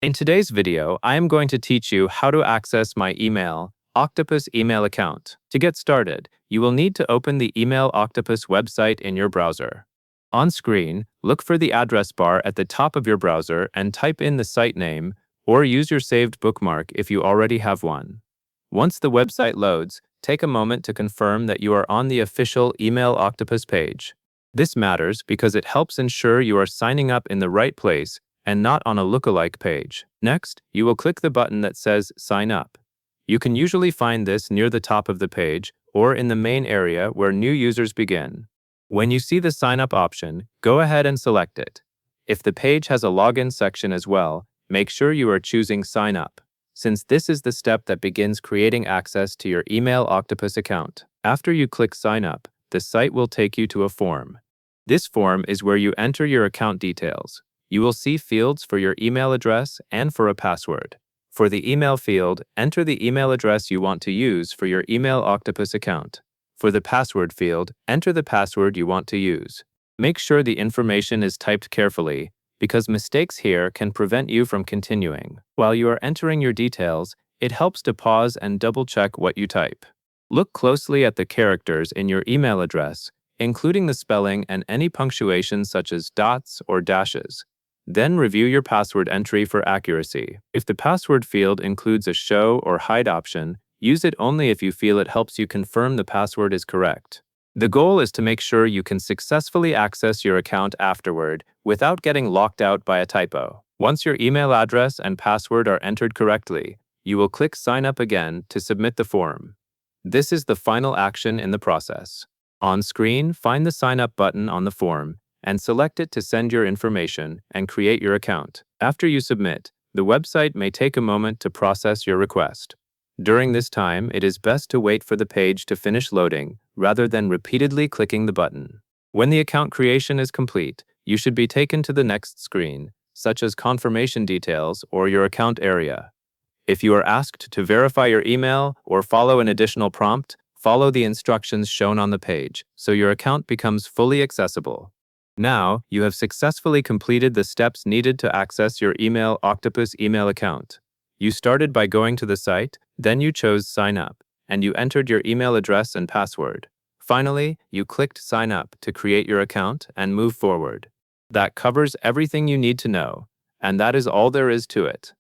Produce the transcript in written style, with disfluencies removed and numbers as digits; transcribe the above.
In today's video, I am going to teach you how to access my email, Octopus email account. To get started, you will need to open the Email Octopus website in your browser. On screen, look for the address bar at the top of your browser and type in the site name, or use your saved bookmark if you already have one. Once the website loads, take a moment to confirm that you are on the official Email Octopus page. This matters because it helps ensure you are signing up in the right place and not on a lookalike page. Next, you will click the button that says Sign Up. You can usually find this near the top of the page or in the main area where new users begin. When you see the Sign Up option, go ahead and select it. If the page has a login section as well, make sure you are choosing Sign Up, since this is the step that begins creating access to your Email Octopus account. After you click Sign Up, the site will take you to a form. This form is where you enter your account details. You will see fields for your email address and for a password. For the email field, enter the email address you want to use for your Email Octopus account. For the password field, enter the password you want to use. Make sure the information is typed carefully, because mistakes here can prevent you from continuing. While you are entering your details, it helps to pause and double-check what you type. Look closely at the characters in your email address, including the spelling and any punctuation such as dots or dashes. Then review your password entry for accuracy. If the password field includes a show or hide option, use it only if you feel it helps you confirm the password is correct. The goal is to make sure you can successfully access your account afterward without getting locked out by a typo. Once your email address and password are entered correctly, you will click Sign Up again to submit the form. This is the final action in the process. On screen, find the Sign Up button on the form and select it to send your information and create your account. After you submit, the website may take a moment to process your request. During this time, it is best to wait for the page to finish loading rather than repeatedly clicking the button. When the account creation is complete, you should be taken to the next screen, such as confirmation details or your account area. If you are asked to verify your email or follow an additional prompt, follow the instructions shown on the page so your account becomes fully accessible. Now, you have successfully completed the steps needed to access your Email Octopus email account. You started by going to the site, then you chose Sign Up, and you entered your email address and password. Finally, you clicked Sign Up to create your account and move forward. That covers everything you need to know, and that is all there is to it.